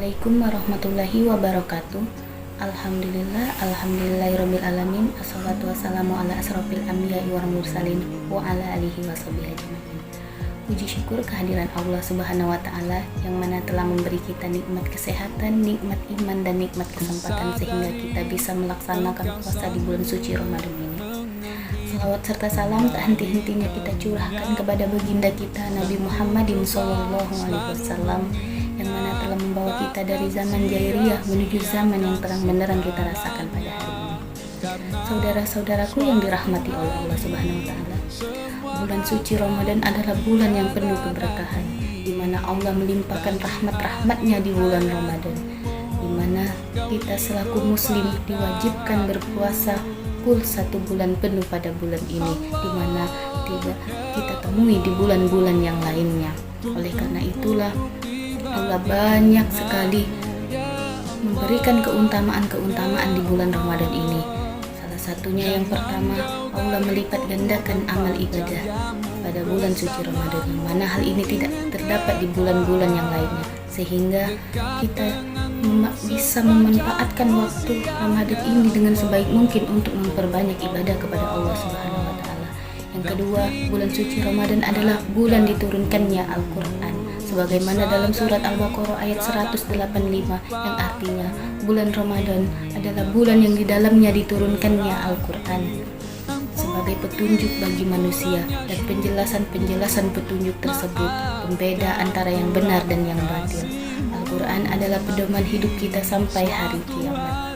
Assalamualaikum warahmatullahi wabarakatuh. Alhamdulillahirabbil alamin. Assalatu wassalamu ala asrofil anbiya'i wal mursalin wa ala alihi washabihi ajmain. Puji syukur kehadiran Allah Subhanahu wa taala yang mana telah memberi kita nikmat kesehatan, nikmat iman dan nikmat kesempatan sehingga kita bisa melaksanakan puasa di bulan suci Ramadan ini. Salawat serta salam tak henti-hentinya kita curahkan kepada baginda kita Nabi Muhammadin SAW yang mana telah membawa kita dari zaman jahiliyah menuju zaman yang terang benderang kita rasakan pada hari ini. Saudara-saudaraku yang dirahmati oleh Allah Subhanahu wa taala, bulan suci Ramadan adalah bulan yang penuh keberkahan, di mana Allah melimpahkan rahmat-rahmatnya di bulan Ramadan, di mana kita selaku muslim diwajibkan berpuasa full 1 bulan penuh pada bulan ini, di mana tidak kita temui di bulan-bulan yang lainnya. Oleh karena itulah Allah banyak sekali memberikan keutamaan-keutamaan di bulan Ramadan ini. Salah satunya yang pertama, Allah melipat gandakan amal ibadah pada bulan suci Ramadan, yang mana hal ini tidak terdapat di bulan-bulan yang lainnya, sehingga kita bisa memanfaatkan waktu Ramadan ini dengan sebaik mungkin untuk memperbanyak ibadah kepada Allah Subhanahu wa taala. Yang kedua, bulan suci Ramadan adalah bulan diturunkannya Al-Qur'an, sebagaimana dalam surat Al-Baqarah ayat 185 yang artinya bulan Ramadan adalah bulan yang di dalamnya diturunkannya Al-Quran sebagai petunjuk bagi manusia, dan penjelasan petunjuk tersebut pembeda antara yang benar dan yang batil. Al-Quran adalah pedoman hidup kita sampai hari kiamat.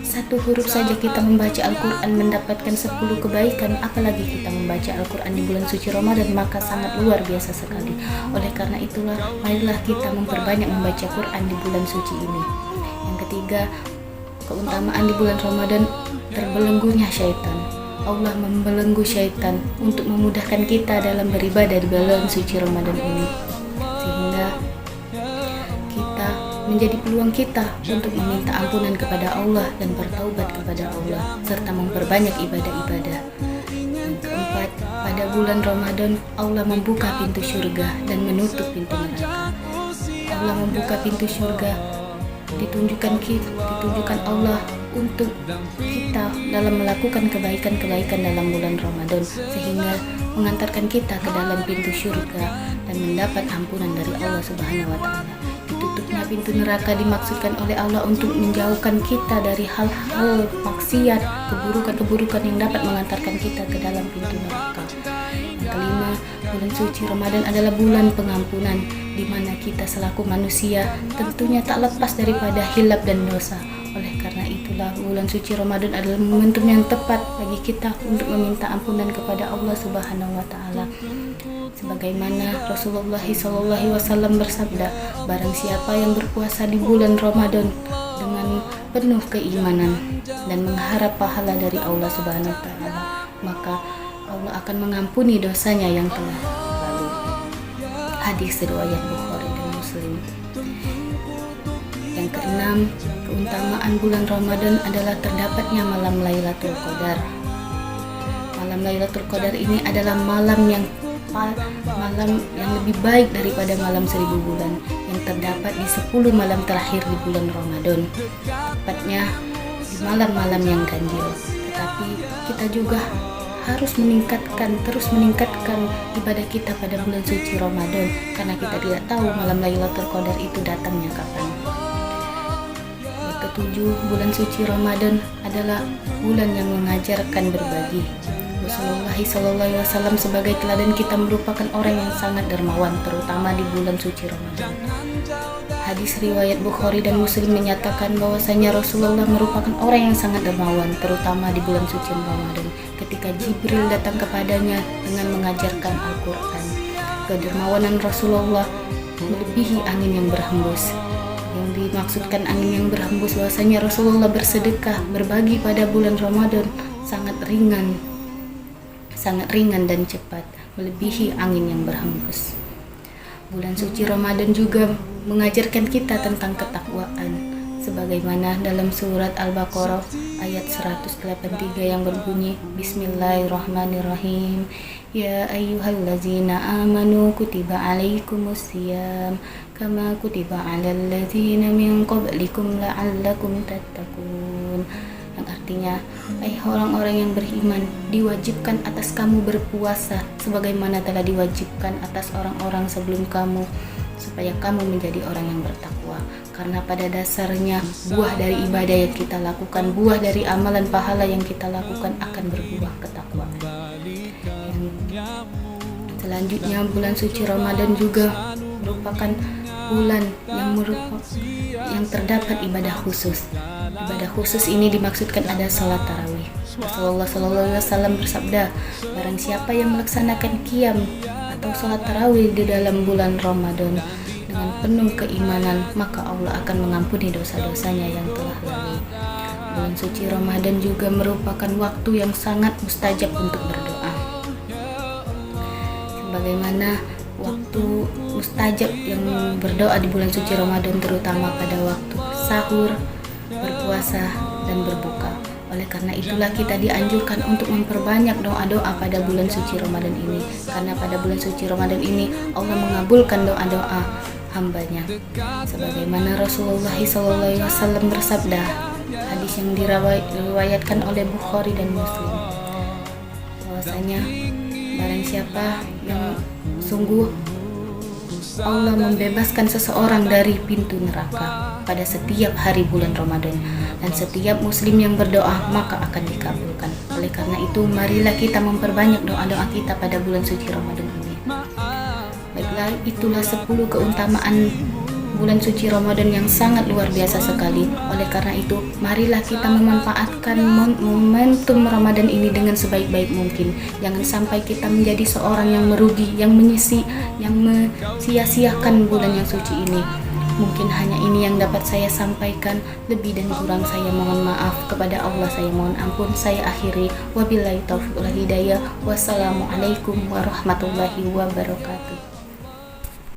1 huruf saja kita membaca Al-Quran mendapatkan 10 kebaikan, apalagi kita membaca Al-Quran di bulan suci Ramadan, maka sangat luar biasa sekali. Oleh karena itulah, marilah kita memperbanyak membaca Quran di bulan suci ini. Yang ketiga, keutamaan di bulan Ramadan, terbelenggunya syaitan. Allah membelenggu syaitan untuk memudahkan kita dalam beribadah di bulan suci Ramadan ini, sehingga kita menjadi peluang kita untuk meminta ampunan kepada Allah dan bertaubat kepada Allah serta memperbanyak ibadah-ibadah. Yang keempat, pada bulan Ramadan Allah membuka pintu surga dan menutup pintu neraka. Allah membuka pintu surga, ditunjukkan Allah untuk kita dalam melakukan kebaikan-kebaikan dalam bulan Ramadan, sehingga mengantarkan kita ke dalam pintu surga dan mendapat ampunan dari Allah Subhanahu wa taala. Ditutupnya pintu neraka dimaksudkan oleh Allah untuk menjauhkan kita dari hal-hal maksiat, keburukan-keburukan yang dapat mengantarkan kita ke dalam pintu neraka. Yang kelima, bulan suci Ramadan adalah bulan pengampunan, di mana kita selaku manusia tentunya tak lepas daripada hilaf dan dosa. Oleh karena itulah, bulan suci Ramadan adalah momentum yang tepat bagi kita untuk meminta ampunan kepada Allah Subhanahu wa taala. Sebagaimana Rasulullah SAW bersabda, barang siapa yang berpuasa di bulan Ramadan dengan penuh keimanan dan mengharap pahala dari Allah Subhanahu wa taala, maka Allah akan mengampuni dosanya yang telah lalu. Hadis riwayat Bukhari dan Muslim. Yang keenam, keutamaan bulan Ramadan adalah terdapatnya malam Lailatul Qadar. Malam Lailatul Qadar ini adalah malam yang lebih baik daripada malam 1000 bulan yang terdapat di 10 malam terakhir di bulan Ramadan, tepatnya di malam-malam yang ganjil. Tetapi kita juga harus terus meningkatkan ibadah kita pada bulan suci Ramadan, karena kita tidak tahu malam Lailatul Qadar itu datangnya kapan. Yang ketujuh, bulan suci Ramadan adalah bulan yang mengajarkan berbagi. Rasulullah SAW sebagai teladan kita merupakan orang yang sangat dermawan, terutama di bulan suci Ramadan. Hadis riwayat Bukhari dan Muslim menyatakan bahwasanya Rasulullah merupakan orang yang sangat dermawan, terutama di bulan suci Ramadan, ketika Jibril datang kepadanya dengan mengajarkan Al-Quran. Kedermawanan Rasulullah melebihi angin yang berhembus. Yang dimaksudkan angin yang berhembus bahwasanya Rasulullah bersedekah, berbagi pada bulan Ramadan sangat ringan dan cepat, melebihi angin yang berhembus. Bulan suci Ramadan juga mengajarkan kita tentang ketakwaan, sebagaimana dalam surat Al-Baqarah ayat 183 yang berbunyi, Bismillahirrahmanirrahim. Ya ayyuhallazina amanu kutiba alaikumusiyam kama kutiba 'alal ladzina min qablikum la'allakum tattaqun. Yang artinya, orang-orang yang beriman, diwajibkan atas kamu berpuasa sebagaimana telah diwajibkan atas orang-orang sebelum kamu, supaya kamu menjadi orang yang bertakwa. Karena pada dasarnya buah dari ibadah yang kita lakukan, buah dari amalan pahala yang kita lakukan akan berbuah ketakwaan. Selanjutnya, bulan suci Ramadan juga merupakan bulan yang terdapat ibadah khusus. Ibadah khusus ini dimaksudkan ada salat tarawih. Rasulullah SAW bersabda, barang siapa yang melaksanakan qiyam atau salat tarawih di dalam bulan Ramadan dengan penuh keimanan, maka Allah akan mengampuni dosa-dosanya yang telah lalu. Bulan suci Ramadan juga merupakan waktu yang sangat mustajab untuk berdoa. Sebagaimana waktu mustajab yang berdoa di bulan suci Ramadan, terutama pada waktu sahur, berpuasa, dan berbuka. Oleh karena itulah kita dianjurkan untuk memperbanyak doa-doa pada bulan suci Ramadan ini, karena pada bulan suci Ramadan ini Allah mengabulkan doa-doa hambanya. Sebagaimana Rasulullah SAW bersabda, hadis yang diriwayatkan oleh Bukhari dan Muslim, bahwasanya barang siapa yang sungguh Allah membebaskan seseorang dari pintu neraka pada setiap hari bulan Ramadan, dan setiap muslim yang berdoa maka akan dikabulkan. Oleh karena itu, marilah kita memperbanyak doa-doa kita pada bulan suci Ramadan ini. Baiklah, itulah 10 keutamaan bulan suci Ramadan yang sangat luar biasa sekali. Oleh karena itu, marilah kita memanfaatkan momentum Ramadan ini dengan sebaik-baik mungkin. Jangan sampai kita menjadi seorang yang merugi, yang sia-siakan bulan yang suci ini. Mungkin hanya ini yang dapat saya sampaikan. Lebih dan kurang saya mohon maaf. Kepada Allah saya mohon ampun. Saya akhiri. Wabillahi taufiq wal hidayah. Wassalamualaikum warahmatullahi wabarakatuh.